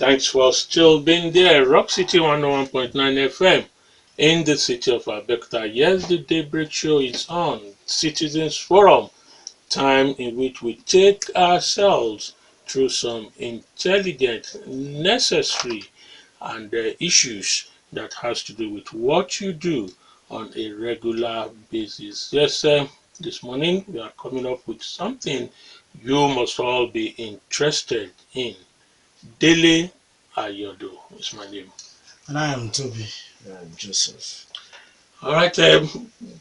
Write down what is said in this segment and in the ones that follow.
Thanks for still being there. Rock City 101.9 FM in the city of Abeokuta. Yes, the Daybreak Show is on. Citizens Forum, time in which we take ourselves through some intelligent, necessary, and issues that has to do with what you do on a regular basis. Yes, this morning we are coming up with something you must all be interested in. Dele Ayodo is my name. And I am Tobi, Joseph. All right,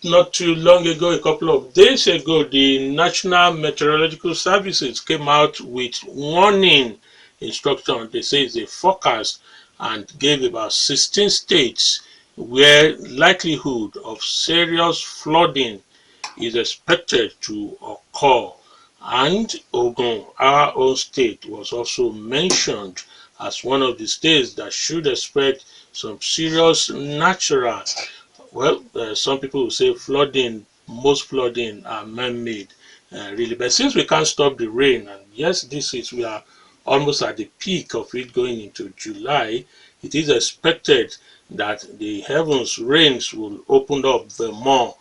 not too long ago, a couple of days ago, the National Meteorological Services came out with warning instruction. They say it's a forecast and gave about 16 states where likelihood of serious flooding is expected to occur. And Ogun, our own state, was also mentioned as one of the states that should expect some serious natural, some people will say flooding, most flooding are man-made, really. But since we can't stop the rain, and yes, we are almost at the peak of it going into July, it is expected that the heavens rains will open up the more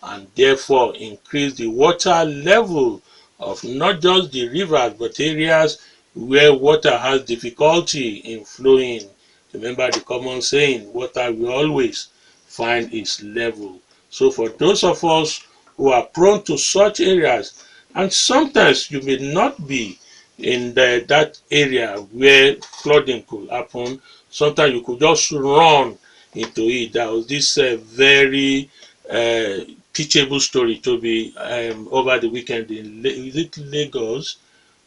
and therefore increase the water level of not just the rivers but areas where water has difficulty in flowing. Remember the common saying, water will always find its level. So for those of us who are prone to such areas, and sometimes you may not be in that area where flooding could happen, sometimes you could just run into it. There was this very teachable story to be over the weekend is it Lagos?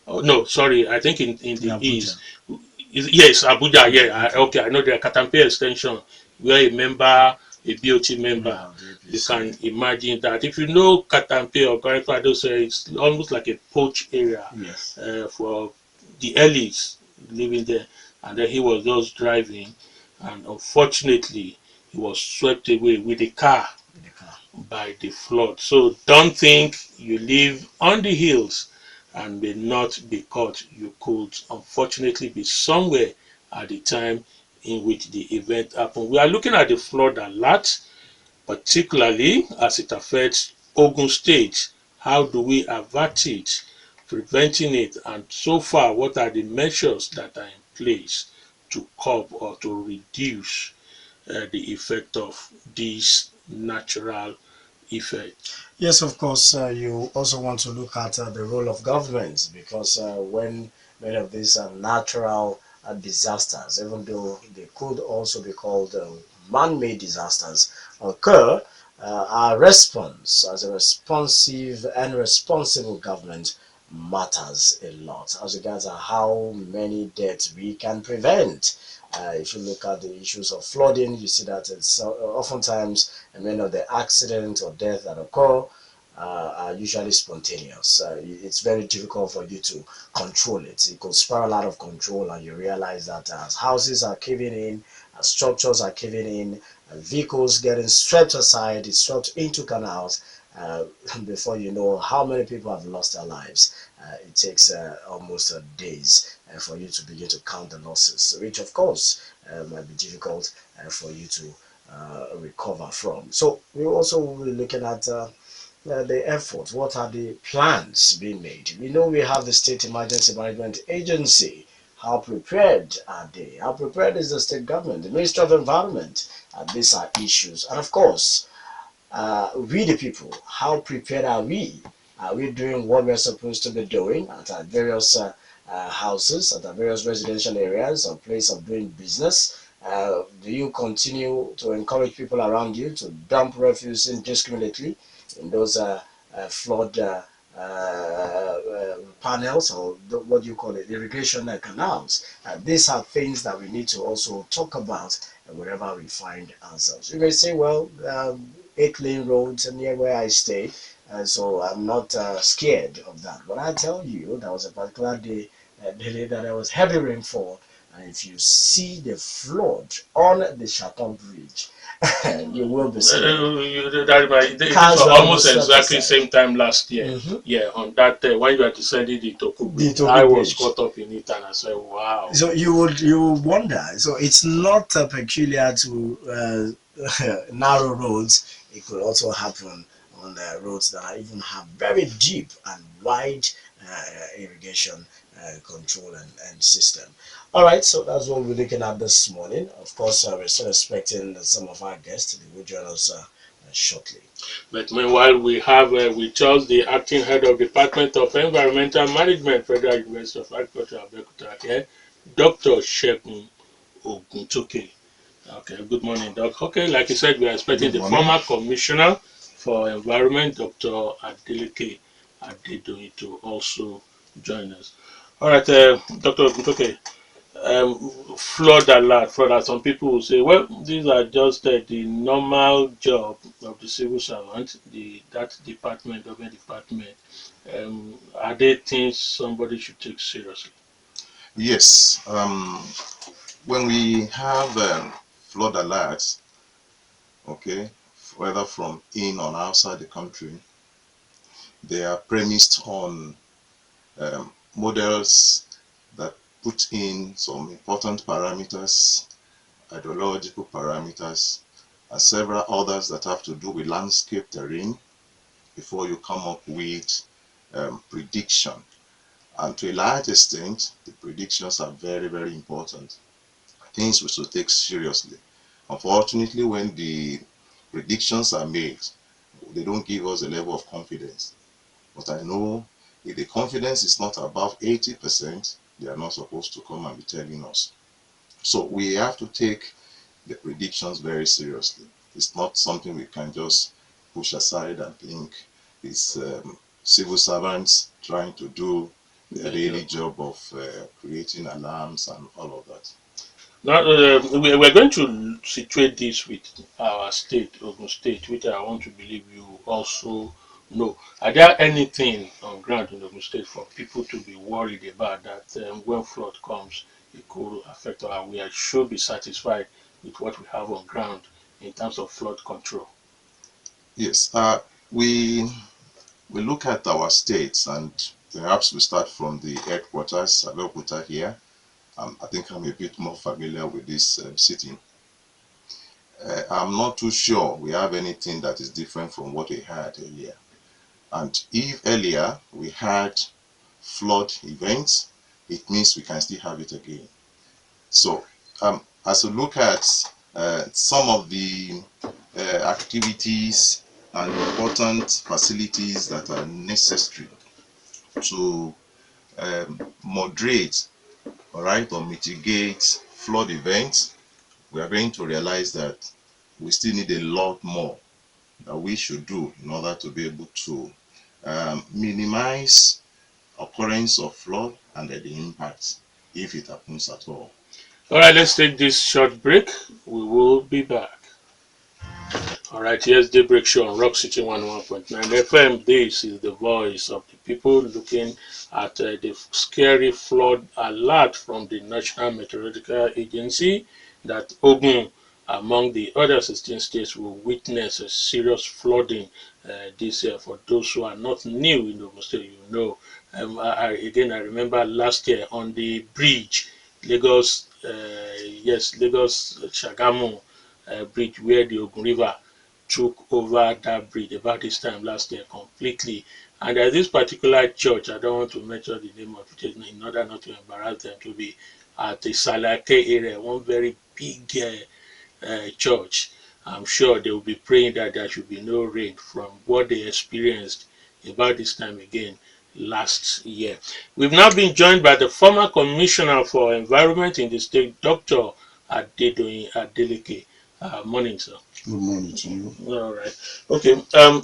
Oh, no, sorry, I think in the Abuja. east. Yes, Abuja, yeah. Okay, I know the Katampe extension where a member, a BOT member, Yeah, the you APC. can imagine that. If you know Katampe or Garifado, it's almost like a poach area Yes. for the elites living there. And then he was just driving, and unfortunately, he was swept away with the car With the car. by the flood. So don't think you live on the hills and may not be caught. You could unfortunately be somewhere at the time in which the event happened. We are looking at the flood alert, particularly as it affects Ogun State. How do we avert it, preventing it, and so far, what are the measures that are in place to curb or to reduce the effect of this natural effect? Yes, of course, you also want to look at the role of government because when many of these natural disasters, even though they could also be called man-made disasters, occur, our response as a responsive and responsible government matters a lot as regards to how many deaths we can prevent. If you look at the issues of flooding, you see that it's oftentimes many of the accidents or deaths that occur are usually spontaneous. It's very difficult for you to control it. It could spiral out of control, and you realize that as houses are caving in, as structures are caving in, vehicles getting swept aside, swept into canals. Uh, Before you know how many people have lost their lives, it takes almost days for you to begin to count the losses, which of course might be difficult for you to recover from. So we also will be looking at the effort. What are the plans being made? We know we have the State Emergency Management Agency. How prepared are they? How prepared is the state government, the Ministry of Environment? These are issues. And of course, we the people, how prepared are we? Are we doing what we're supposed to be doing at our various houses, at our various residential areas, or place of doing business? Do you continue to encourage people around you to dump refuse indiscriminately in those flood panels, or what do you call it, irrigation canals? These are things that we need to also talk about wherever we find ourselves. You may say, well, 8-lane roads near where I stay, so I'm not scared of that. But I tell you, there was a particular day, Dele, that there was heavy rainfall, and if you see the flood on the Chaton Bridge, You will be seeing This cars was that will almost set exactly aside. same time last year. Mm-hmm. Yeah, on that when you are descending the Toku The Bridge, I Toby was Bridge. caught up in it and I said, wow. So you would wonder. So it's not peculiar to narrow roads. It could also happen on the roads that are even have very deep and wide irrigation control and system. All right, so that's what we're looking at this morning. Of course, we're still expecting some of our guests to will join us shortly. But meanwhile, we have with us the acting head of Department of Environmental Management, Federal University of Agriculture, Abeokuta here, Dr. Segun Oguntoke. Okay, good morning, Doc. Okay, like you said, we are expecting Good the morning. former Commissioner for Environment, Dr. Adeleke Adedoyin, to also join us. All right, Dr. Oguntoke, flood alert. Some people will say, well, these are just the normal job of the civil servant, that department, government department. Are they things somebody should take seriously? Yes, when we have flood alerts, okay, whether from in or outside the country, they are premised on models that put in some important parameters, hydrological parameters, and several others that have to do with landscape terrain before you come up with prediction. And to a large extent, the predictions are very, very important. Things we should take seriously. Unfortunately, when the predictions are made, they don't give us a level of confidence. But I know if the confidence is not above 80%, they are not supposed to come and be telling us. So we have to take the predictions very seriously. It's not something we can just push aside and think it's civil servants trying to do their daily job of creating alarms and all of that. Now, we're going to situate this with our state, Ogun State, which I want to believe you also know. Are there anything on ground in Ogun State for people to be worried about that when flood comes, it could affect our we should be satisfied with what we have on ground in terms of flood control? Yes, we look at our states and perhaps we start from the headquarters, Abeokuta here. I think I'm a bit more familiar with this city. I'm not too sure we have anything that is different from what we had earlier. And if earlier we had flood events, it means we can still have it again. So as we look at some of the activities and important facilities that are necessary to moderate, all right, or mitigate flood events, we are going to realize that we still need a lot more that we should do in order to be able to minimize occurrence of flood and the impact if it happens at all. All right, let's take this short break. We will be back. All right, here's Daybreak Show on Rock City 101.9 FM. This is the voice of the people looking at the scary flood alert from the National Meteorological Agency that Ogun, among the other 16 states, will witness a serious flooding this year. For those who are not new in Ogun State, you know. Again, I remember last year on the bridge, Lagos, Lagos Shagamu bridge where the Ogun River took over that bridge about this time last year completely. And there's this particular church, I don't want to mention the name of it in order not to embarrass them, to be at the Salake area, one very big church. I'm sure they will be praying that there should be no rain from what they experienced about this time again last year. We've now been joined by the former Commissioner for Environment in the state, Dr. Adeleke. Morning, sir. Good morning to you. All right. Okay.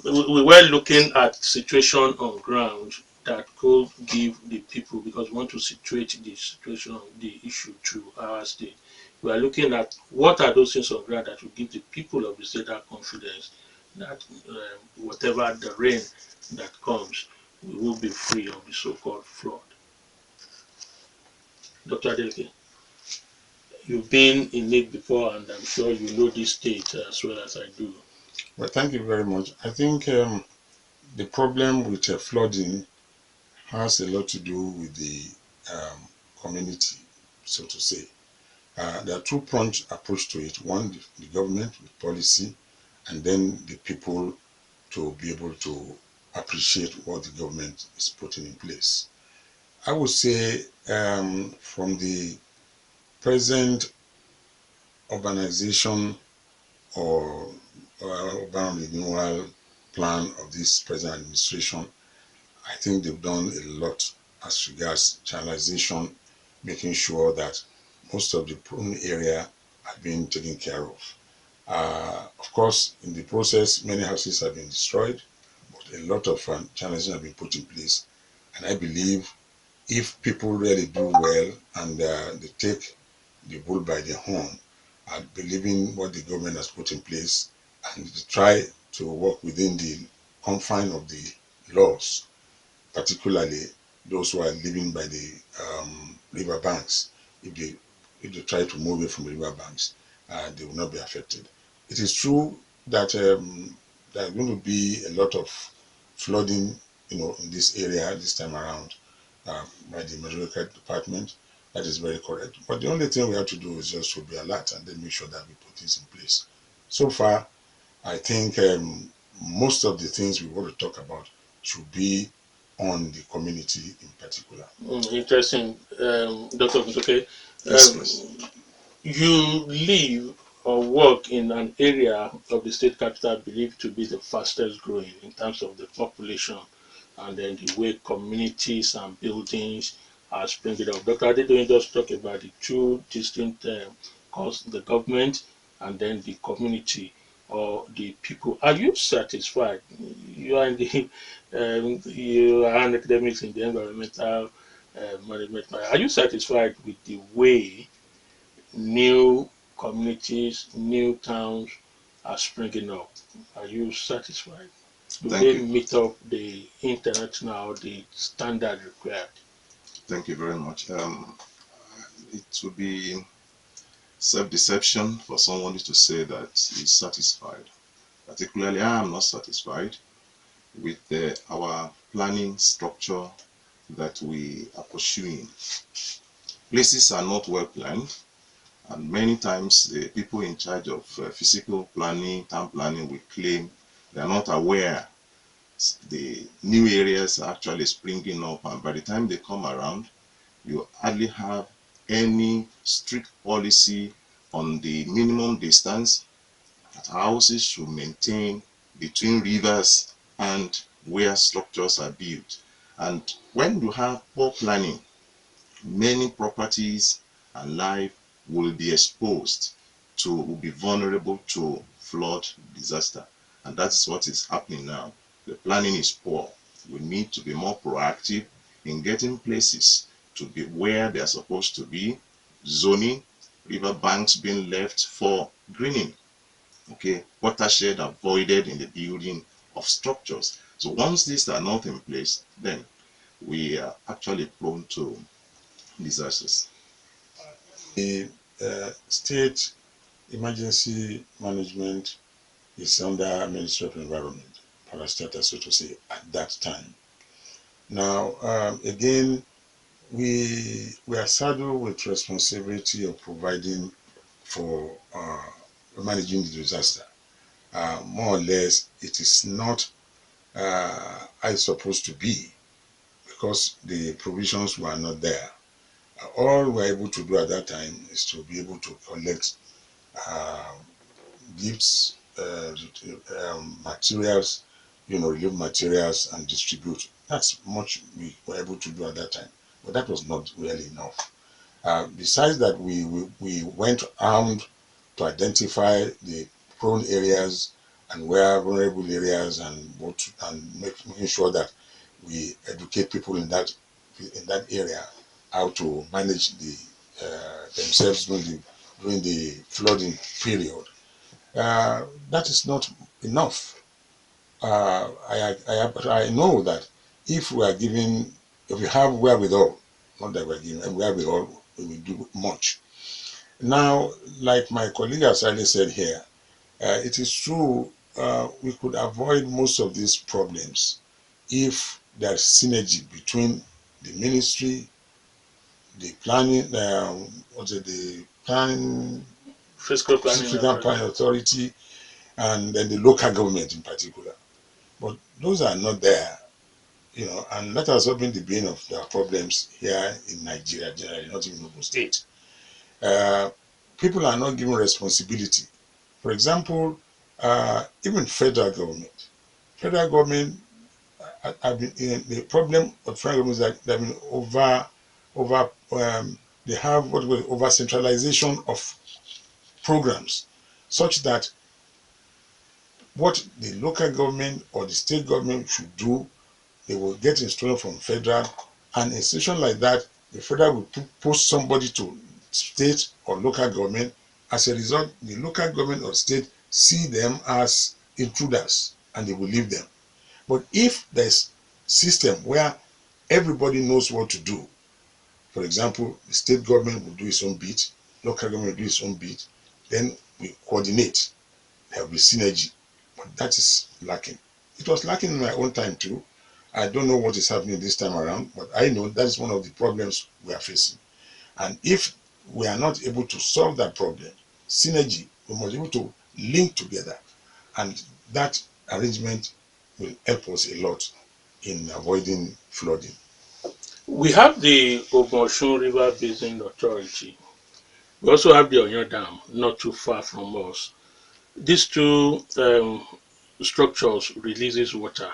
We were looking at situation on ground that could give the people, because we want to situate the situation, the issue to our state. We are looking at what are those things on ground that will give the people of the state that confidence that whatever the rain that comes, we will be free of the so-called flood. Dr. Adeleke. You've been in it before, and I'm sure you know this state as well as I do. Well, thank you very much. I think the problem with flooding has a lot to do with the community, so to say. There are two-pronged approach to it. One, the government with policy, and then the people to be able to appreciate what the government is putting in place. I would say from the present urbanization or urban renewal plan of this present administration, I think they've done a lot as regards channelization, making sure that most of the prone area are being taken care of. Of course, in the process, many houses have been destroyed, but a lot of channelization have been put in place. And I believe if people really do well and they take the bull by the horn and believing what the government has put in place and try to work within the confine of the laws, particularly those who are living by the river banks, if they try to move away from the river banks, they will not be affected. It is true that there are going to be a lot of flooding, in this area this time around by the meteorological department. That is very correct. But the only thing we have to do is just to be alert and then make sure that we put this in place. So far, I think most of the things we want to talk about should be on the community in particular. Interesting, Dr. Oguntoke. Yes, please. You live or work in an area of the state capital believed to be the fastest growing in terms of the population and then the way communities and buildings are springing up. Dr. Adedoyin just talked about the two distinct causes, the government and then the community or the people. Are you satisfied? You are in the you are an academic in the environmental management. Are you satisfied with the way new communities, new towns are springing up? Are you satisfied? Do Thank they you. meet up the international, the standard required? Thank you very much. It would be self-deception for someone to say that he's satisfied. Particularly, I am not satisfied with our planning structure that we are pursuing. Places are not well planned, and many times the people in charge of physical planning, town planning, will claim they are not aware the new areas are actually springing up, and by the time they come around, you hardly have any strict policy on the minimum distance that houses should maintain between rivers and where structures are built. And when you have poor planning, many properties and life will be exposed to, will be vulnerable to flood disaster. And that's what is happening now. The planning is poor. We need to be more proactive in getting places to be where they are supposed to be, zoning, river banks being left for greening, okay, watershed avoided in the building of structures. So once these are not in place, then we are actually prone to disasters. The state emergency management is under Ministry of Environment, parastatal, so to say, at that time. Now, again, we are saddled with responsibility of providing for managing the disaster. More or less, it is not how it's supposed to be because the provisions were not there. All we're able to do at that time is to be able to collect uh, gifts, materials, relief materials, and distribute. That's much we were able to do at that time, but that was not really enough. Besides that, we went armed to identify the prone areas and where vulnerable areas and making sure that we educate people in that area how to manage themselves during the flooding period. That is not enough. I know that if we are given, if we have wherewithal, not that we're given, wherewithal, we will do much. Now, like my colleague has already said here, it is true we could avoid most of these problems if there's synergy between the ministry, the planning, the planning, Fiscal planning fiscal authority. planning authority, and then the local government in particular. But those are not there, and that has not been the bane of their problems here in Nigeria generally, not even Ogun State. Uh, People are not given responsibility. For example, even federal government have been the problem of federal government is that they've been over they have what we call over centralization of programs, such that what the local government or the state government should do, they will get instruction from federal, and in a situation like that, the federal will post somebody to state or local government. As a result, the local government or state see them as intruders and they will leave them. But if there's system where everybody knows what to do, for example, the state government will do its own bit, local government will do its own bit, then we coordinate, there will be synergy. But that is lacking. It was lacking in my own time too. I don't know what is happening this time around, but I know that is one of the problems we are facing. And if we are not able to solve that problem, synergy, we must be able to link together. And that arrangement will help us a lot in avoiding flooding. We have the Ogun River Basin Authority. We also have the Oyo Dam, not too far from us. These two structures releases water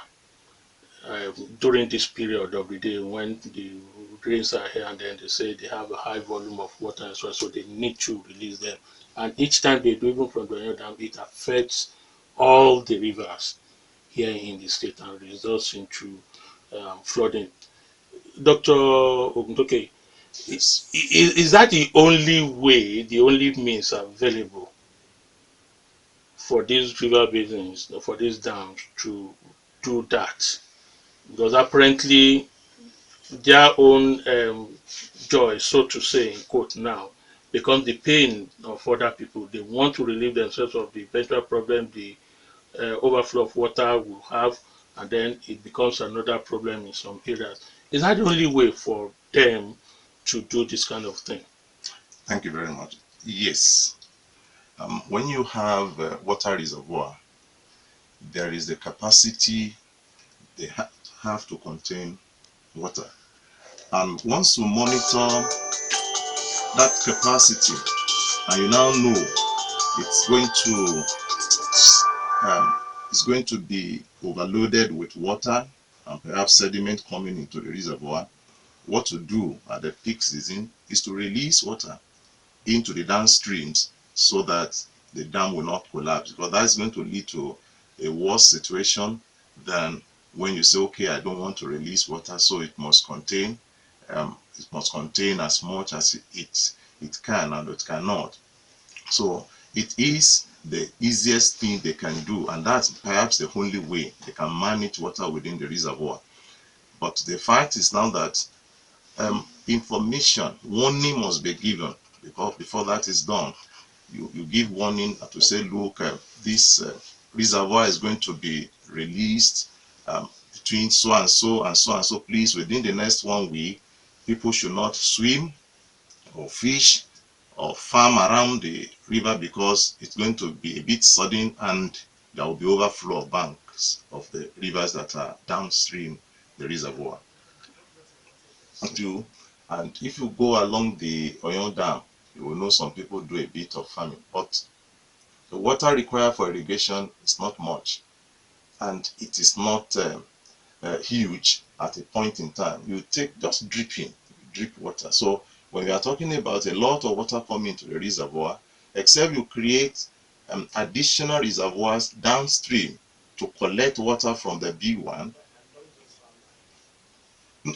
during this period of the day when the rains are here, and then they say they have a high volume of water as well, so they need to release them. And each time they do, even from the Oyo Dam, it affects all the rivers here in the state and results into flooding. Dr. Oguntoke, Yes. is that the only way, the only means available for these river basins, for these dams to do that? Because apparently their own joy, so to say, in quote now, becomes the pain of other people. They want to relieve themselves of the eventual problem the overflow of water will have, and then it becomes another problem in some areas. Is that the only way for them to do this kind of thing? Thank you very much. Yes. When you have water reservoir, there is the capacity they have to contain water. And once you monitor that capacity, and you now know it's going to be overloaded with water and perhaps sediment coming into the reservoir, what to do at the peak season is to release water into the downstreams so that the dam will not collapse, because that's going to lead to a worse situation than when you say, okay, I don't want to release water, so it must contain as much as it can, and it cannot. So it is the easiest thing they can do, and that's perhaps the only way they can manage water within the reservoir. But the fact is now that information, warning must be given, because before that is done, you give warning to say, look, this reservoir is going to be released between so and so and so and so. Please, within the next 1 week, people should not swim or fish or farm around the river, because it's going to be a bit sudden and there will be overflow of banks of the rivers that are downstream the reservoir. And if you go along the Oyo Dam, you will know some people do a bit of farming, but the water required for irrigation is not much, and it is not huge at a point in time. You take just drip water. So when we are talking about a lot of water coming into the reservoir, except you create additional reservoirs downstream to collect water from the big one,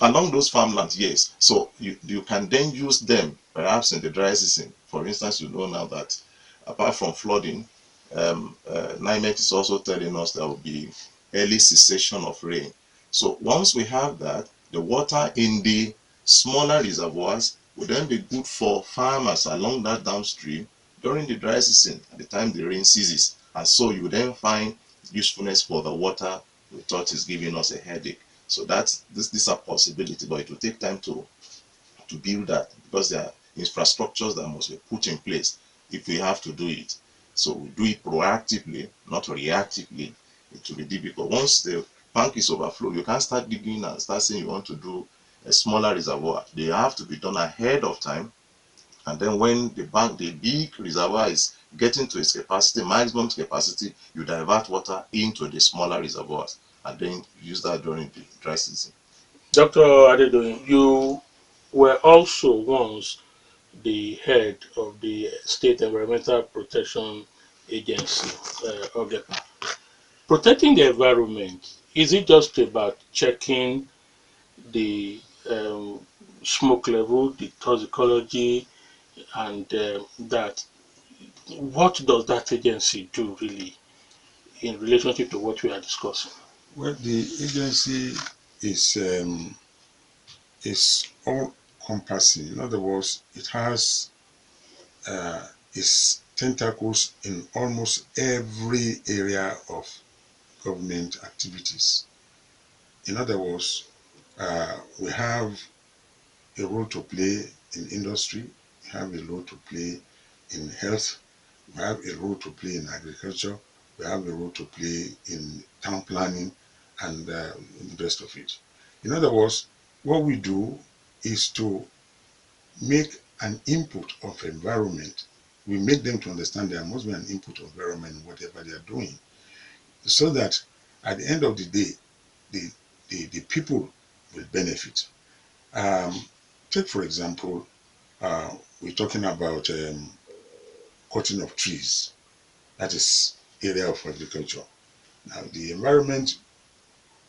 along those farmlands, yes. So you can then use them perhaps in the dry season. For instance, you know now that apart from flooding, NIMET is also telling us there will be early cessation of rain. So once we have that, the water in the smaller reservoirs would then be good for farmers along that downstream during the dry season, at the time the rain ceases. And so you then find usefulness for the water we thought is giving us a headache. So that's this are possibility, but it will take time to build that, because there are infrastructures that must be put in place if we have to do it. So we do it proactively, not reactively. It will be difficult. Once the bank is overflowed, you can't start digging and start saying you want to do a smaller reservoir. They have to be done ahead of time. And then when the big reservoir is getting to its capacity, maximum capacity, you divert water into the smaller reservoirs and then use that during the dry season. Dr. Adedoyin, you were also once the head of the State Environmental Protection Agency, OGEPA. Protecting the environment, is it just about checking the smoke level, the toxicology, and that? What does that agency do really in relationship to what we are discussing? Well, the agency is all compassing. In other words, it has its tentacles in almost every area of government activities. In other words, we have a role to play in industry, we have a role to play in health, we have a role to play in agriculture, we have a role to play in town planning, and the rest of it. In other words, what we do is to make an input of environment. We make them to understand there must be an input of environment in whatever they are doing, so that at the end of the day, the, the people will benefit. Um, Take, for example, we're talking about cutting of trees. That is area of agriculture. Now, the environment,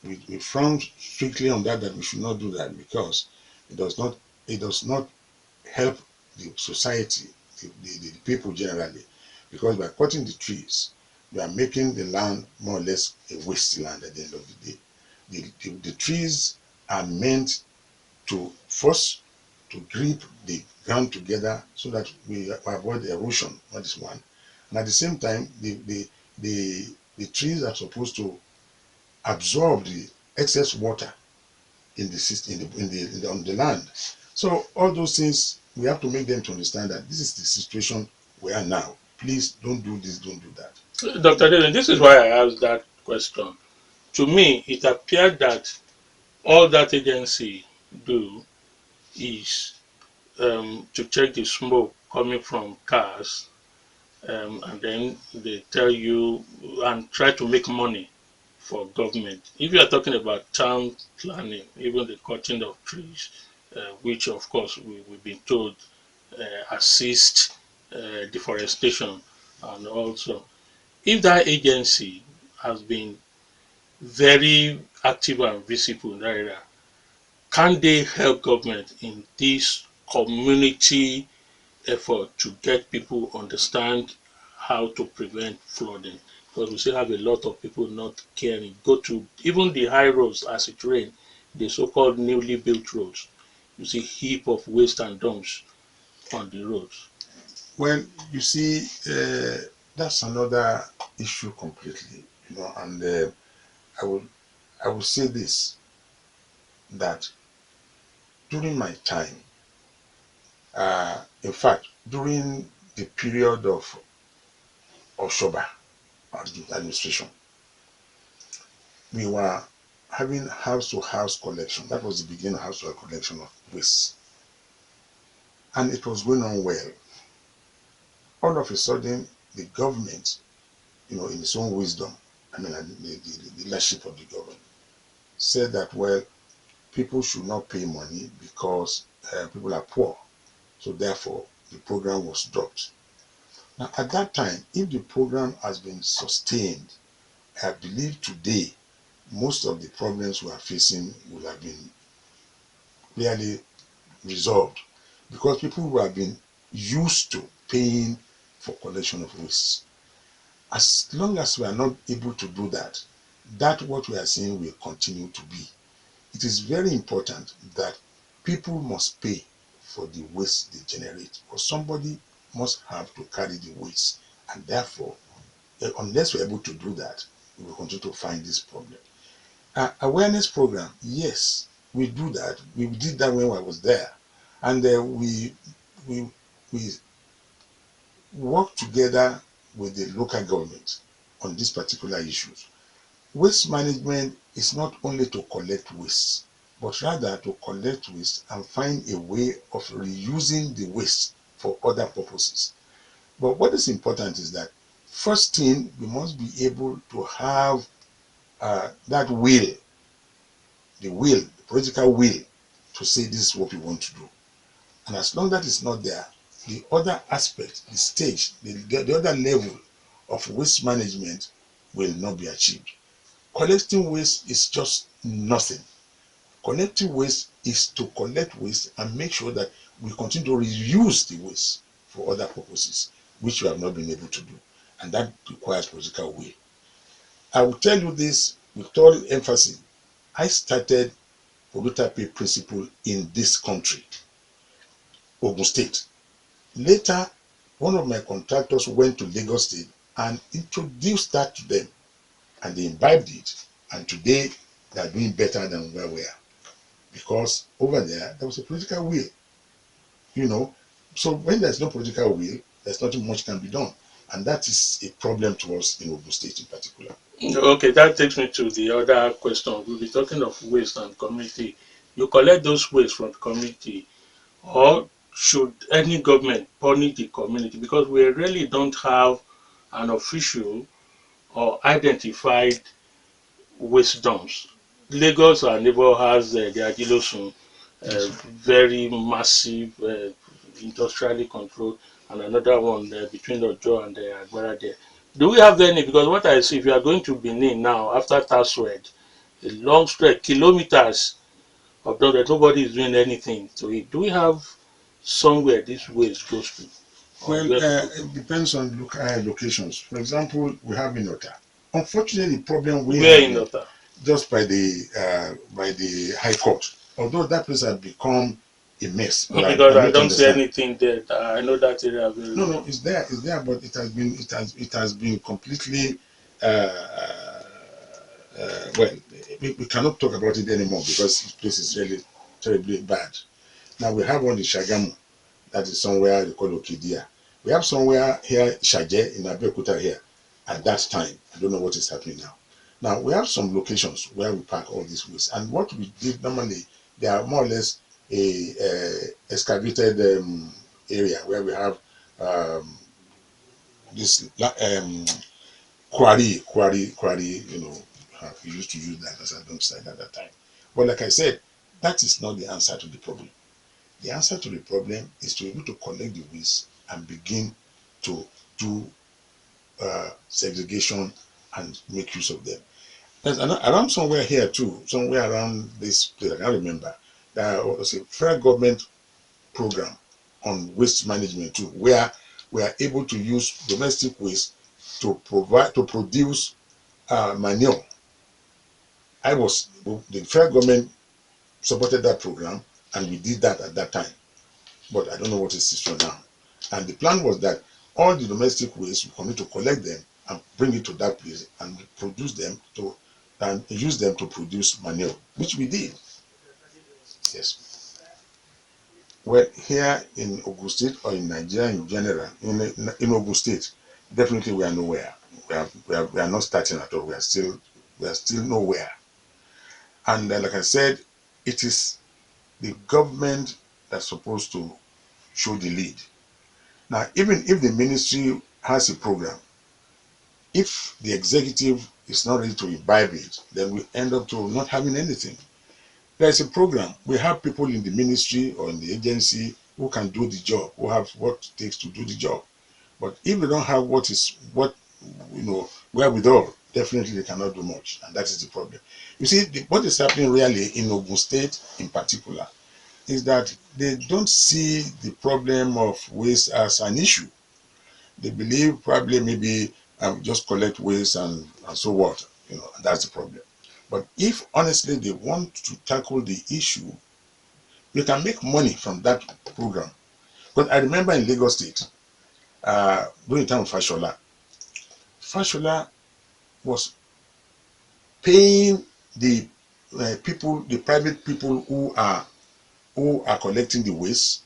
we frown strictly on that we should not do that, because it does not help the society, the people generally, because by cutting the trees, we are making the land more or less a wasteland at the end of the day. The trees are meant to first to grip the ground together so that we avoid erosion. That is one. And at the same time, the trees are supposed to absorb the excess water in the system, on the land. So all those things, we have to make them to understand that this is the situation we are now. Please don't do this, don't do that. Dr. Dele, this is why I asked that question. To me, it appeared that all that agency do is to check the smoke coming from cars, and then they tell you and try to make money for government. If you are talking about town planning, even the cutting of trees, which of course we've been told assist deforestation, and also if that agency has been very active and visible in that area, can they help government in this community effort to get people understand how to prevent flooding? Because we still have a lot of people not caring. Go to even the high roads as it rains, the so-called newly built roads. You see heap of waste and dumps on the roads. Well, you see, that's another issue completely, and I will I will say this, that during my time, in fact, during the period of Oshoba administration, we were having house-to-house collection. That was the beginning of house-to-house collection of waste. And it was going on well. All of a sudden, the government, in its own wisdom, the leadership of the government, said that, well, people should not pay money because people are poor. So therefore, the program was dropped. Now, at that time, if the program has been sustained, I believe today, most of the problems we are facing would have been clearly resolved, because people who have been used to paying for collection of waste. As long as we are not able to do that, that what we are seeing will continue to be. It is very important that people must pay for the waste they generate. Because somebody must have to carry the waste. And therefore, unless we're able to do that, we will continue to find this problem. Awareness program, yes, we do that. We did that when I was there. And we work together with the local government on these particular issues. Waste management is not only to collect waste, but rather to collect waste and find a way of reusing the waste for other purposes. But what is important is that first thing, we must be able to have that will, the political will to say this is what we want to do. And as long as it's not there, the other aspect, the stage, the other level of waste management will not be achieved. Collecting waste is just nothing. Collecting waste is to collect waste and make sure that we continue to reuse the waste for other purposes, which we have not been able to do. And that requires political will. I will tell you this with all emphasis. I started polluter pay principle in this country, Ogun State. Later, one of my contractors went to Lagos State and introduced that to them, and they imbibed it. And today, they are doing better than where we are. Because over there was a political will, you know. So when there's no political will, there's nothing much can be done. And that is a problem to us in Ogun State in particular. Okay, that takes me to the other question. We'll be talking of waste and community. You collect those waste from the community, or should any government punish the community? Because we really don't have an official or identified waste dumps. Lagos, our neighbor, has the Ajilosun, Yes. very massive, industrially controlled, and another one between Ojo and Agbara there. Do we have any? Because what I see, if you are going to Benin now, after Taswed, a long stretch, kilometers of that, nobody is doing anything to it. Do we have somewhere this waste goes to? Or Well, where people it depends on locations. For example, we have in Ota. Unfortunately, the problem we where have in Ota? just by the High Court, although that place has become a mess, but Because I I need to don't see understand. anything there. I know that area very No, well. no, it's there, but it has been completely well. We cannot talk about it anymore because this place is really terribly bad. Now we have one in Shagamu, that is somewhere they call Okidia. We have somewhere here, Shaje in Abeokuta here. At that time, I don't know what is happening now. Now we have some locations where we park all these waste, and what we did normally, they are more or less a excavated area where we have um, this quarry. We used to use that as a dump site at that time. But like I said, that is not the answer to the problem. The answer to the problem is to be able to collect the waste and begin to do segregation and make use of them. There's around somewhere here too, somewhere around this place, I can't remember. There was a federal government program on waste management too, where we are able to use domestic waste to produce manure. The federal government supported that program, and we did that at that time. But I don't know what is the situation now. And the plan was that all the domestic waste, we need to collect them and bring it to that place and produce them and use them to produce manure, which we did. Yes. Well, here in Ogun State or in Nigeria in general, in Ogun State, definitely we are nowhere. We are not starting at all. We are still nowhere. And like I said, it is the government that's supposed to show the lead. Now, even if the ministry has a program, if the executive is not ready to imbibe it, then we end up to not having anything. There's a program. We have people in the ministry or in the agency who can do the job, who have what it takes to do the job. But if they don't have wherewithal, definitely they cannot do much, and that is the problem. You see, what is happening really in Ogun State, in particular, is that they don't see the problem of waste as an issue. They believe probably maybe just collect waste and so what, and that's the problem. But if honestly they want to tackle the issue, You can make money from that program. But I remember in Lagos State, during the time of Fashola was paying the people, the private people who are collecting the waste,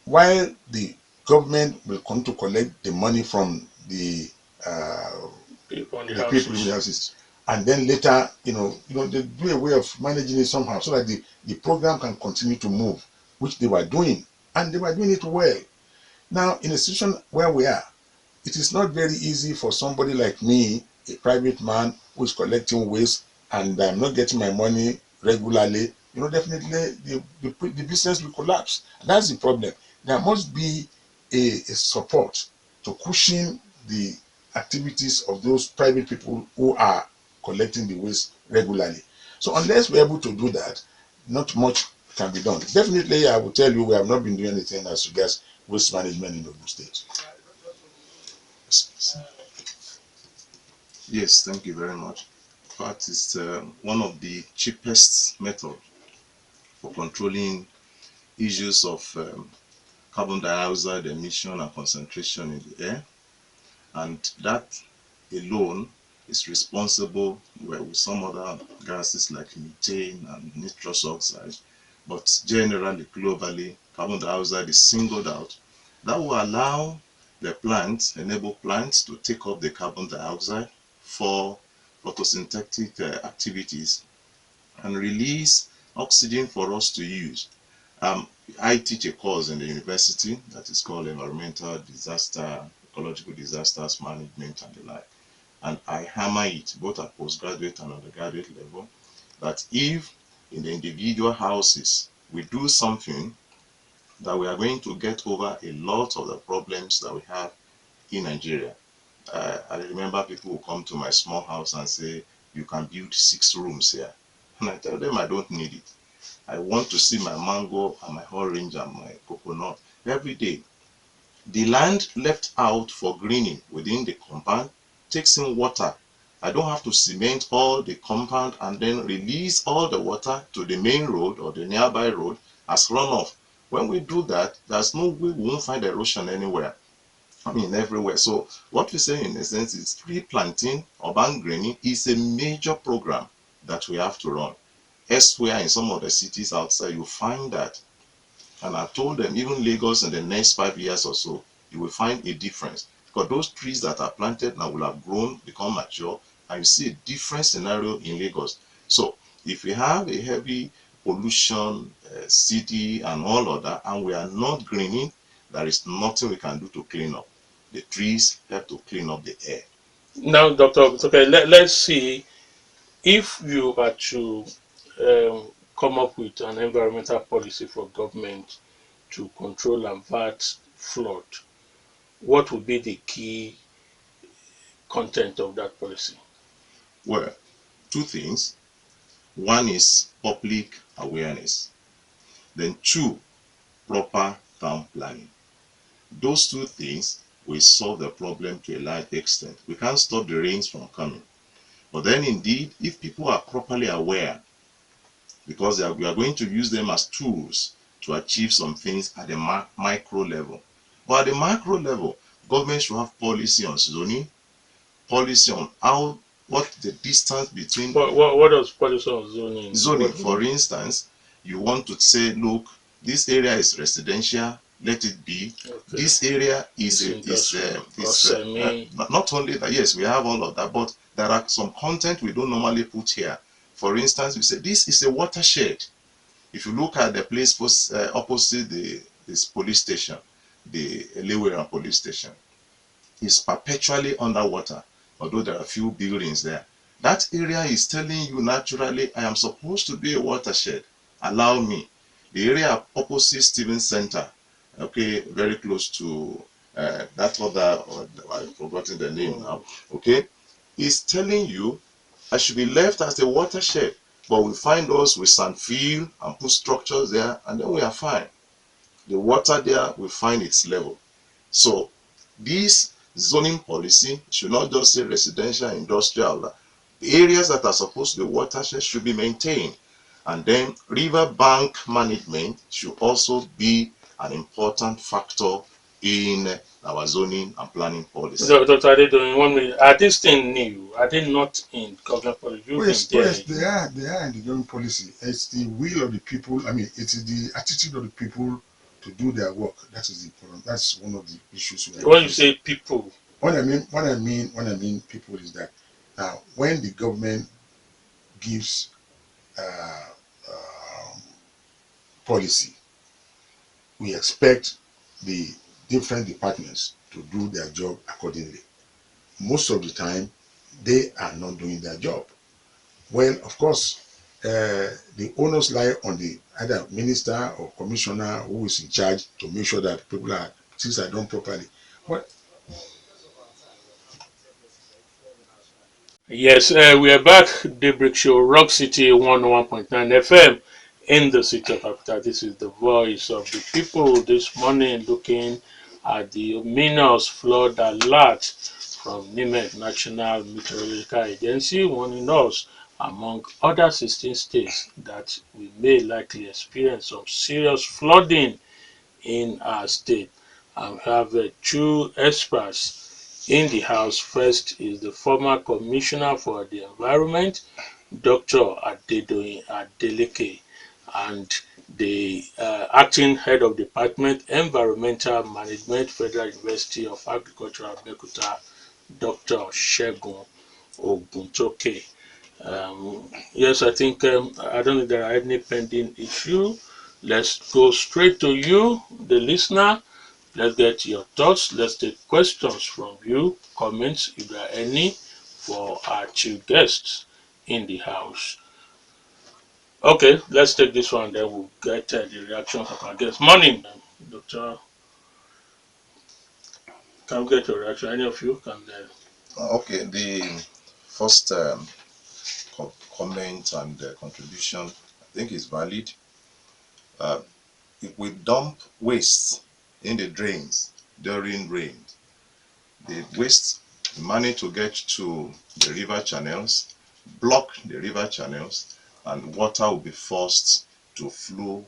while the government will come to collect the money from uh, People on the the people in the houses. houses, and then later, they do a way of managing it somehow so that the program can continue to move, which they were doing, and they were doing it well. Now, in a situation where we are, it is not very easy for somebody like me, a private man who is collecting waste, and I'm not getting my money regularly. Definitely the business will collapse. That's the problem. There must be a support to cushion the activities of those private people who are collecting the waste regularly. So unless we're able to do that, not much can be done. Definitely, I will tell you, we have not been doing anything as regards waste management in Ogun State. Yes, thank you very much. In fact, it's one of the cheapest methods for controlling issues of carbon dioxide emission and concentration in the air, and that alone is responsible, well, with some other gases like methane and nitrous oxide, but generally, globally, carbon dioxide is singled out. That will allow the plants, enable plants to take up the carbon dioxide for photosynthetic activities and release oxygen for us to use. I teach a course in the university that is called Environmental Disaster, Ecological Disasters Management and the like. And I hammer it both at postgraduate and undergraduate level that if in the individual houses we do something, that we are going to get over a lot of the problems that we have in Nigeria. I remember people who come to my small house and say, you can build 6 rooms here. And I tell them I don't need it. I want to see my mango and my orange and my coconut every day. The land left out for greening within the compound takes in water. I don't have to cement all the compound and then release all the water to the main road or the nearby road as runoff. When we do that, there's no way we won't find erosion anywhere. I mean, everywhere. So what we say in a sense is tree planting, urban greening is a major program that we have to run. Elsewhere in some of the cities outside, you find that, and I told them, even Lagos in the next 5 years or so, you will find a difference. Because those trees that are planted now will have grown, become mature, and you see a different scenario in Lagos. So if we have a heavy pollution city and all of that, and we are not greening, there is nothing we can do to clean up. The trees help to clean up the air. Now, Dr. Okay, let's see if you are to come up with an environmental policy for government to control and avert flood, what would be the key content of that policy? Well, two things. One is public awareness. Then two, proper town planning. Those two things will solve the problem to a large extent. We can't stop the rains from coming. But then indeed, if people are properly aware, because we are going to use them as tools to achieve some things at the micro level. But at the macro level, government should have policy on zoning, policy on what the distance between What does policy on zoning? zoning. For instance, you want to say, look, this area is residential, let it be. Okay. This area not only that, yes, we have all of that, but there are some content we don't normally put here. For instance, we say this is a watershed. If you look at the place opposite this police station, the Elewera police station, is perpetually underwater, although there are few buildings there. That area is telling you naturally, I am supposed to be a watershed. Allow me. The area opposite Stevens Center, okay, very close to that other, I've forgotten the name now, okay, is telling you I should be left as a watershed. But we find us with sand field and put structures there, and then we are fine. The water there, we find its level. So this zoning policy should not just say residential, industrial. The areas that are supposed to be watershed should be maintained. And then riverbank management should also be an important factor in our zoning and planning policy. Dr. Adedoyin, 1 minute. Are these things new? Are they not in government policy? You've been there. Yes, they are in the government policy. It's the will of the people. I mean, it is the attitude of the people to do their work. That is the problem. That's one of the issues we are When you facing. say people, What I mean people is that now when the government gives policy, we expect the different departments to do their job accordingly. Most of the time, they are not doing their job. Well, of course, the onus lie on the either minister or commissioner who is in charge to make sure that things are done properly. But yes, we are back. Daybreak Show, Rock City 101.9 FM in the city of Abuja. This is the voice of the people this morning, looking at the ominous flood alert from NIMET, National Meteorological Agency, warning us, among other 16 states, that we may likely experience some serious flooding in our state. And we have two experts in the House. First is the former Commissioner for the Environment, Dr Adeleke, and the acting head of Department Environmental Management, Federal University of Agriculture, Abeokuta, Dr. Segun Oguntoke. Yes, I think I don't think there are any pending issue. Let's go straight to you, the listener. Let's get your thoughts. Let's take questions from you, comments if there are any, for our two guests in the house. Okay, let's take this one, then we'll get the reactions of our guests. Morning, Doctor. Can we get your reaction? Any of you can? Okay, the first comment and contribution, I think, is valid. If we dump waste in the drains during rain, the waste manage to get to the river channels, block the river channels, and water will be forced to flow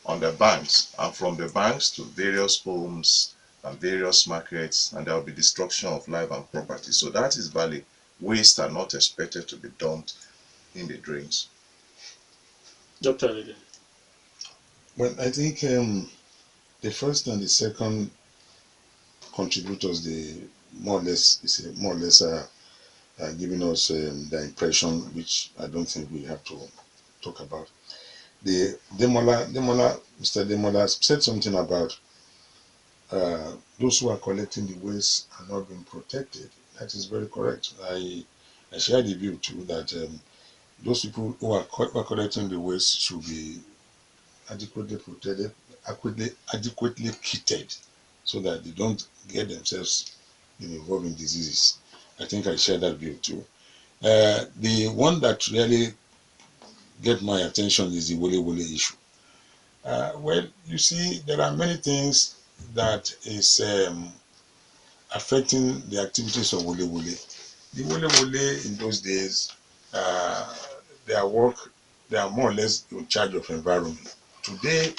on the banks, and from the banks to various homes and various markets, and there will be destruction of life and property. So that is valid. Waste are not expected to be dumped in the drains. Dr. Adeleke. well, I think the first and the second contributors, they more or less giving us the impression, which I don't think we have to talk about. Mr. Demola said something about those who are collecting the waste are not being protected. That is very correct. I share the view too that those people who are collecting the waste should be adequately protected, adequately kitted, so that they don't get themselves involved in diseases. I think I share that view too. The one that really get my attention is the wole issue. Well, you see, there are many things that is affecting the activities of wole. The wole in those days, their work, they are more or less in charge of environment. Today,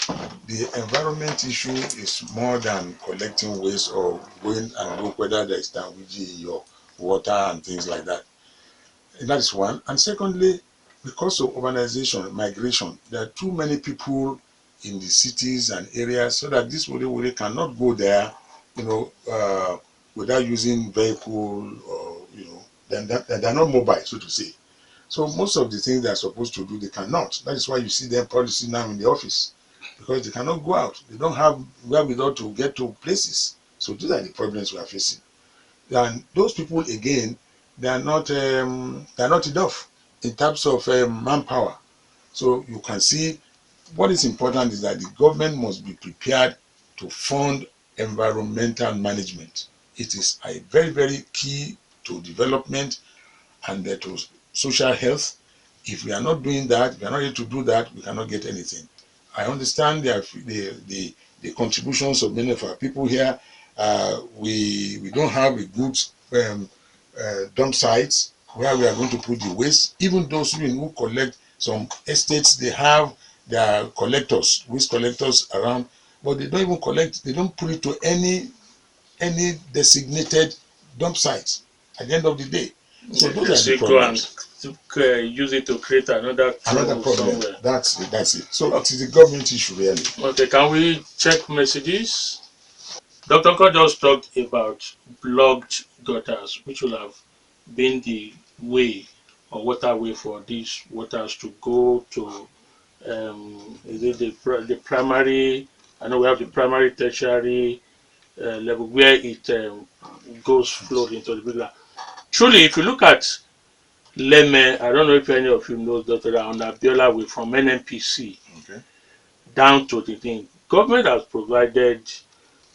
the environment issue is more than collecting waste or going and look whether there is damage in your water and things like that. And that is one. And secondly, because of urbanization, migration, there are too many people in the cities and areas so that this wole cannot go there, without using vehicle, or then they're not mobile, so to say. So most of the things they're supposed to do, they cannot. That is why you see them policy now in the office, because they cannot go out. They don't have wherewithal to get to places. So these are the problems we are facing. And those people, again, they're not enough in terms of manpower. So you can see what is important is that the government must be prepared to fund environmental management. It is a very, very key to development and to social health. If we are not doing that, if we are not able to do that, we cannot get anything. I understand the contributions of many of our people here. We don't have a good dump sites where we are going to put the waste. Even those who collect Some estates, they have their collectors, waste collectors around, but they don't even collect, they don't put it to any designated dump sites at the end of the day. So those They are the still go and problems. use it to create another Another trouble problem. somewhere. That's it. That's it. So Oh, it is a government issue, really. okay, can we check messages? Dr. Ko just talked about blocked gutters, which will have been the way or waterway for these waters to go to is it the primary? I know we have the primary, tertiary level where it goes flowed into the bigger. Truly, if you look at Leme, I don't know if any of you know Dr. Abiola way from NNPC Okay. down to the thing. Government has provided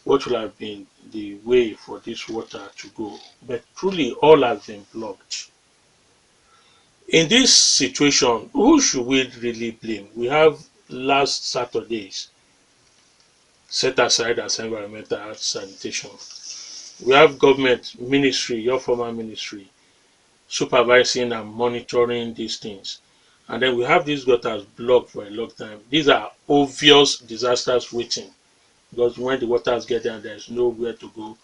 what will have been the way for this water to go, but truly all has been blocked. In this situation, who should we really blame? We have last Saturday's set aside as environmental sanitation. We have government ministry, your former ministry, supervising and monitoring these things. And then we have these gutters blocked for a long time. These are obvious disasters waiting because when the waters get there, there's nowhere to go.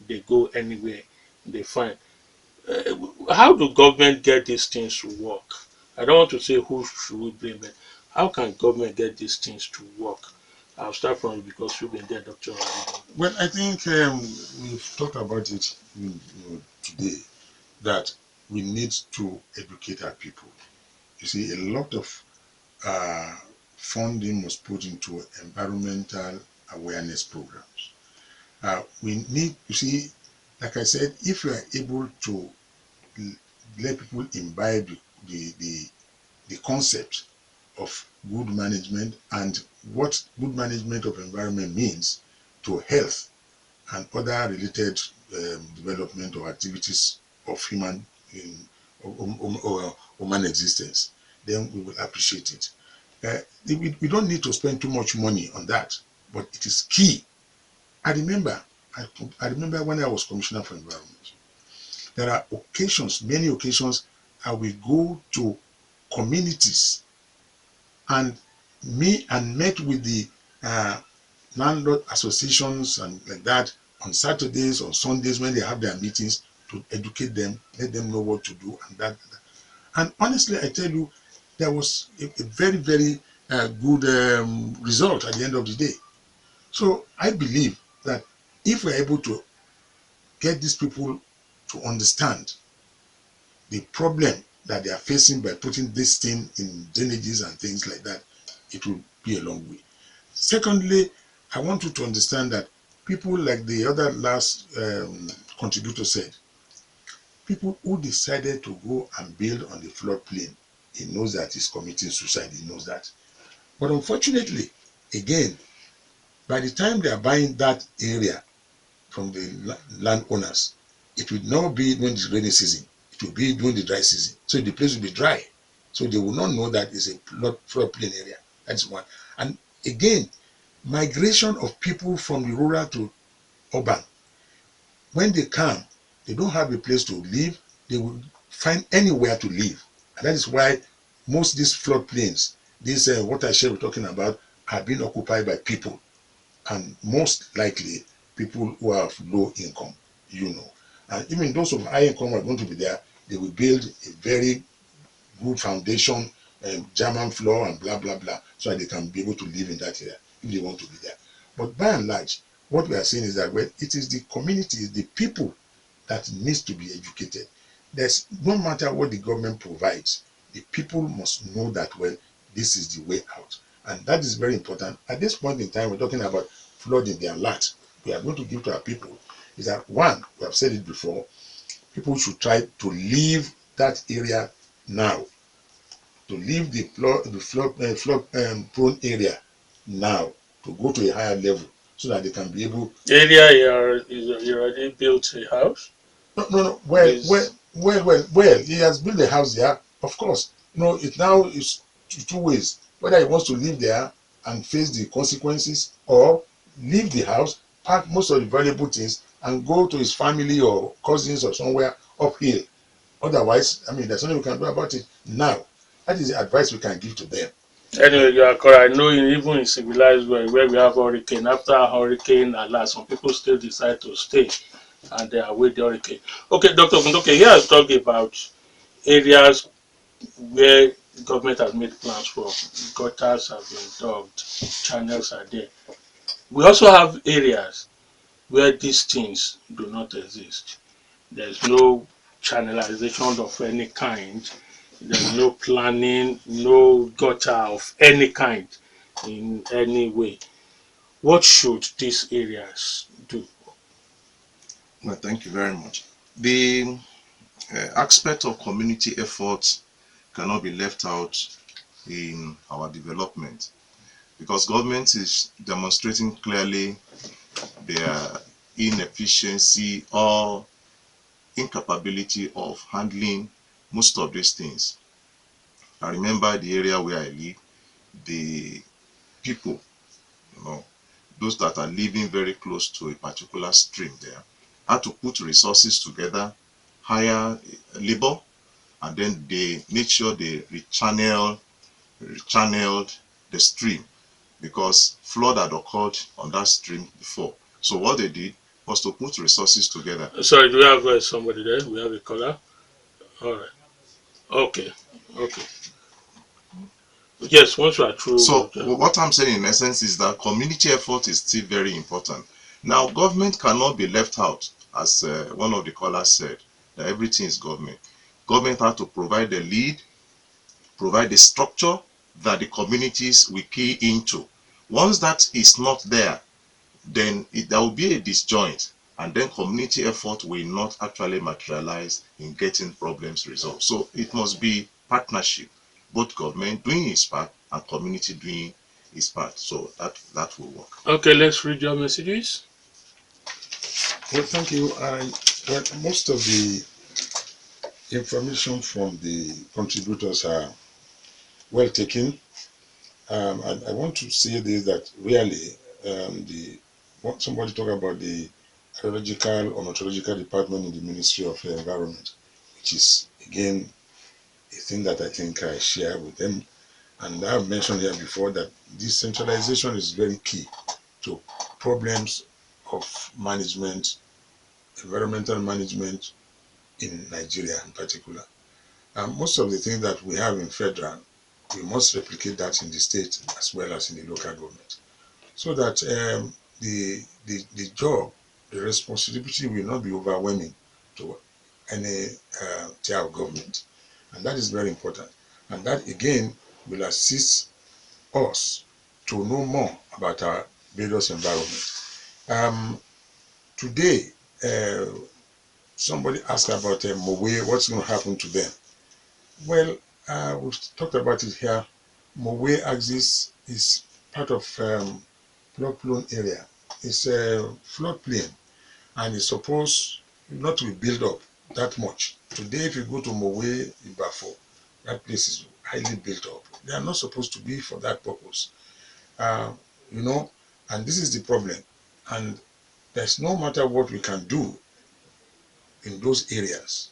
They go anywhere they find. How do government get these things to work? I don't want to say who should we blame, but how can government get these things to work? I'll start from you because you've been there, Dr. Adeleke. Well, I think we've talked about it today, that we need to educate our people. You see, a lot of uh, funding was put into environmental awareness programs. We need, you see, like I said, if you are able to let people imbibe the concept of good management and what good management of environment means to health and other related development or activities of human or human existence, then we will appreciate it. We don't need to spend too much money on that, but it is key. I remember, I remember when I was Commissioner for Environment, there are occasions, many occasions, I will go to communities and met with the landlord associations and like that on Saturdays or Sundays when they have their meetings to educate them, let them know what to do and that. And honestly, I tell you, there was a very, very good result at the end of the day. So I believe that if we're able to get these people to understand the problem that they are facing by putting this thing in drainages and things like that, it will be a long way. Secondly, I want you to understand that people, like the other last contributor said, people who decided to go and build on the floodplain, he knows that he's committing suicide, he knows that. But unfortunately, again, by the time they are buying that area from the landowners, it will not be during the rainy season, it will be during the dry season. So the place will be dry. So they will not know that it's a floodplain area. That's one. And again, migration of people from the rural to urban. When they come, they don't have a place to live. They will find anywhere to live. And that is why most of these floodplains, these watershed we're talking about, are being occupied by people. And most likely, people who have low income, you know. And even those of high income are going to be there. They will build a very good foundation, German floor and blah, blah, blah, so that they can be able to live in that area if they want to be there. But by and large, what we are saying is that, well, it is the community, the people that needs to be educated. There's no matter what the government provides, the people must know that, well, this is the way out. And that is very important. At this point in time, we're talking about flooding. The alert we are going to give to our people is that, one, we have said it before, people should try to leave that area now, to leave the flood prone area now, to go to a higher level so that they can be able. The area you already built a house. No. Is Well. He has built a house there. Of course, it now is two ways: whether he wants to live there and face the consequences, or leave the house, pack most of the valuable things, and go to his family or cousins or somewhere uphill. Otherwise, I mean, there's nothing we can do about it now. That is the advice we can give to them. Anyway, you are correct. I know even in civilized world where we have hurricane, after a hurricane alert, some people still decide to stay and they await the hurricane. Okay, Dr. Oguntoke, here I talk about areas where government has made plans for. Gutters have been dug, channels are there. We also have areas where these things do not exist. There's no channelization of any kind. There's no planning, no gutter of any kind in any way. What should these areas do? Well, thank you very much. The aspect of community efforts cannot be left out in our development because government is demonstrating clearly their inefficiency or incapability of handling most of these things. I remember the area where I live, the people, you know, those that are living very close to a particular stream there, had to put resources together, hire labor, and then they made sure they rechanneled the stream because flood had occurred on that stream before. So what they did was to put resources together. Sorry, do we have somebody there? We have a caller. All right. Okay. Okay. Yes, once we are through. So what I'm saying in essence is that community effort is still very important. Now, government cannot be left out, as one of the callers said, that everything is government. Government has to provide the lead, provide the structure that the communities will key into. Once that is not there, then there will be a disjoint, and then community effort will not actually materialize in getting problems resolved. So it must be partnership, both government doing its part and community doing its part. So that will work. Okay, let's read your messages. Well, thank you. Well, most of the information from the contributors are well taken. I want to say this, that really somebody talk about the biological or meteorological department in the Ministry of Environment, which is again a thing that I think I share with them. And I've mentioned here before that decentralization is very key to problems of management, environmental management in Nigeria in particular. Most of the things that we have in federal, we must replicate that in the state as well as in the local government, so that the job, the responsibility will not be overwhelming to any tier of government, and that is very important. And that again will assist us to know more about our various environment. Um, Today, somebody asked about Mowe, what's going to happen to them? Well, we've talked about it here. Mowe axis is part of flood-prone area. It's a floodplain, and it's supposed not to be built up that much. Today, if you go to Mowe, Ibafo, that place is highly built up. They are not supposed to be for that purpose. Uh, you know, and this is the problem. And there's no matter what we can do in those areas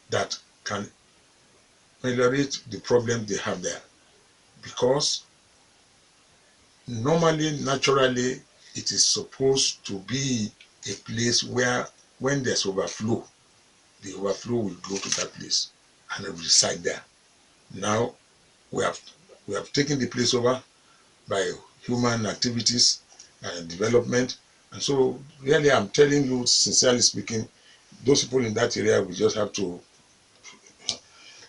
that can ameliorate the problem they have there, because normally, naturally, it is supposed to be a place where when there's overflow, the overflow will go to that place and it will reside there. Now we have taken the place over by human activities and development. And so really, I'm telling you, sincerely speaking, those people in that area will just have to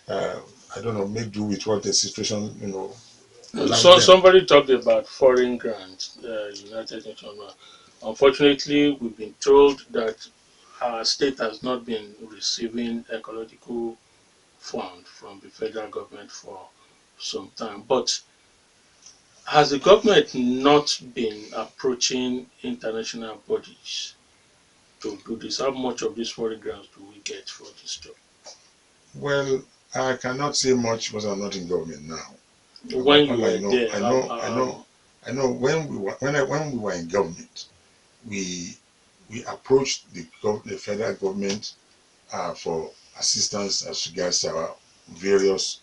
I don't know, make do with what the situation, allows So them. somebody talked about foreign grants, United Nations. Unfortunately, we've been told that our state has not been receiving ecological fund from the federal government for some time. But has the government not been approaching international bodies to do this? How much of these foreign grants do we get for this job? Well, I cannot say much because I'm not in government now. When But you all I were know, there, I know when we were in government, we approached the federal government for assistance as regards our various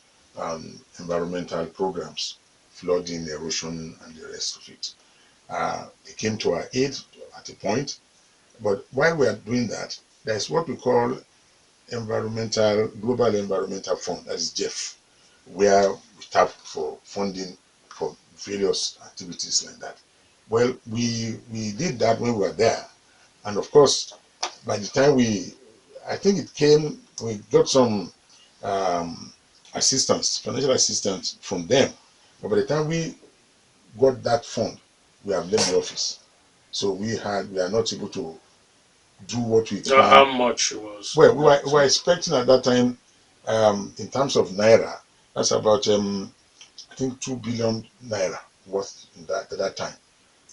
environmental programs, flooding, erosion, and the rest of it. They came to our aid at a point, but while we are doing that, there's what we call Global Environmental Fund, that is GEF, where we tap for funding for various activities like that. Well, we did that when we were there, and of course, by the time I think it came, we got some assistance, financial assistance from them. But by the time we got that fund, we have left the office. So we are not able to do what we Now, how planned. much was Well, that? we were expecting at that time, in terms of naira, that's about I think 2 billion naira worth in that at that time.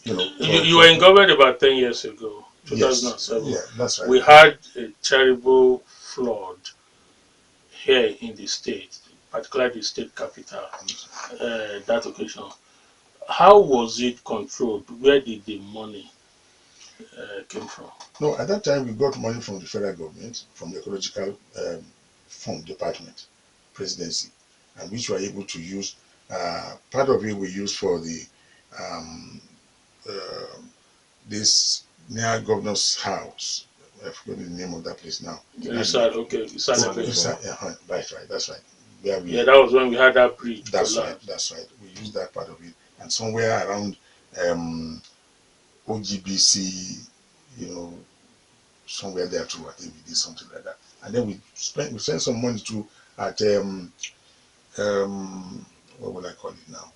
You know, You were in government about 10 years ago, yes, 2007. yeah, that's right. We had a terrible flood here in the state, particularly the state capital, that occasion. How was it controlled? Where did the money came from? No, at that time we got money from the federal government, from the ecological fund department, presidency, and which we were able to use. Part of it we used for the um, uh, this near governor's house. I forgot the name of that place now. Okay, Right, that's right. Where we, yeah, that was when we had that bridge that's collapse. right, that's right. We used that part of it, and somewhere around um, OGBC, you know, somewhere there too. I think we did something like that, and then we sent some money to at um, what would I call it now?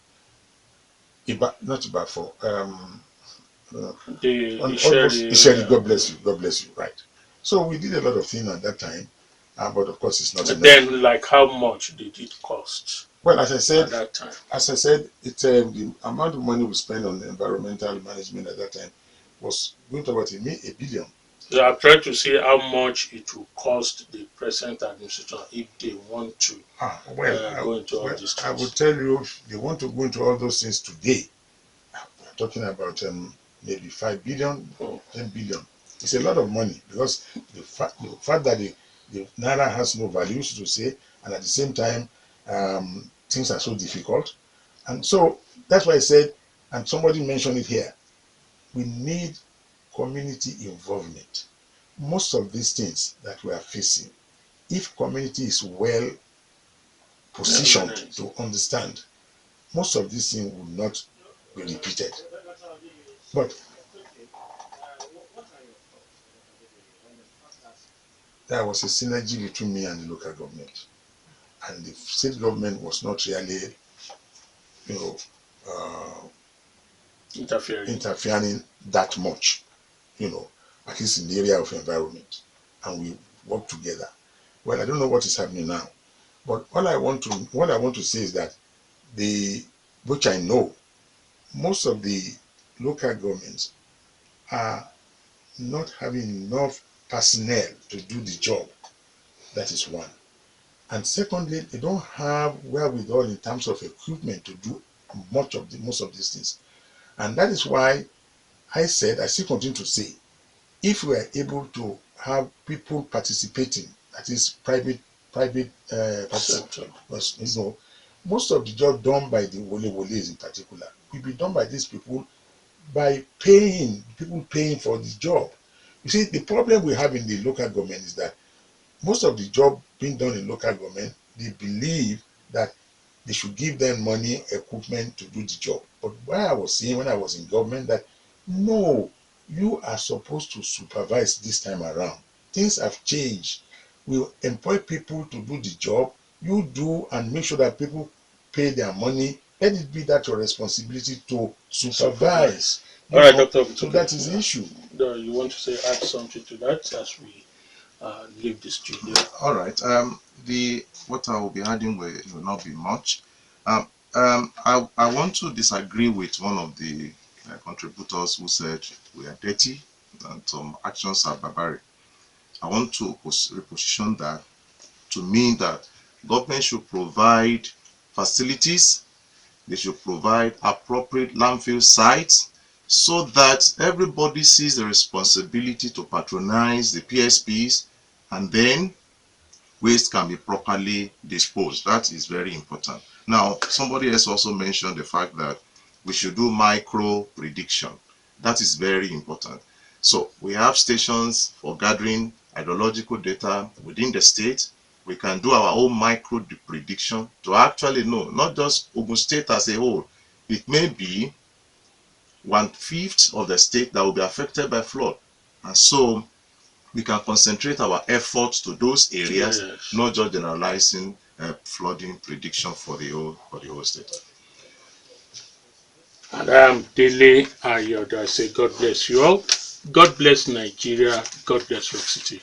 Not Ibafo. Sherry, God bless you. God bless you. Right. So we did a lot of things at that time, but of course it's not enough. then, like, how much did it cost? Well, as I said, at that time, it's the amount of money we spent on environmental management at that time was going to about a billion. so I'm trying to see how much it will cost the present administration if they want to go into all these things. I would tell you, if they want to go into all those things today, we're talking about maybe 5 billion, 10 billion. It's a lot of money because the fact that the naira has no value, so to say, and at the same time, things are so difficult. And so that's why I said, and somebody mentioned it here, we need community involvement. Most of these things that we are facing, if community is well positioned to understand, most of these things will not be repeated. But there was a synergy between me and the local government, and the state government was not really, you know, uh, interfering that much, you know, at least in the area of environment, and we work together. Well, I don't know what is happening now, but what I want to say is that which I know, most of the local governments are not having enough personnel to do the job. That is one. And secondly, they don't have wherewithal in terms of equipment to do most of these things. And that is why I still continue to say, if we are able to have people participating, that is private participation, you know, most of the job done by the woles in particular will be done by these people by people paying for the job. You see, the problem we have in the local government is that most of the job being done in local government, they believe that they should give them money, equipment to do the job. But what I was saying when I was in government, that no, you are supposed to supervise this time around. Things have changed. We employ people to do the job. You do and make sure that people pay their money. Let it be that your responsibility to supervise. All right, Dr. So that is the issue. You want to add something to that as we leave the studio? All right. What I will be adding will not be much. I want to disagree with one of the contributors who said we are dirty and some actions are barbaric. I want to reposition that to mean that government should provide facilities, they should provide appropriate landfill sites so that everybody sees the responsibility to patronize the PSPs, and then waste can be properly disposed. That is very important. Now, somebody else also mentioned the fact that we should do micro prediction. That is very important. So we have stations for gathering hydrological data within the state. We can do our own micro prediction to actually know, not just Ogun State as a whole. It may be 1/5 of the state that will be affected by flood. And so we can concentrate our efforts to those areas, Yes. not just generalizing flooding prediction for the whole state. And I'm Dele Ayodo. I say God bless you all. God bless Nigeria. God bless Rock City.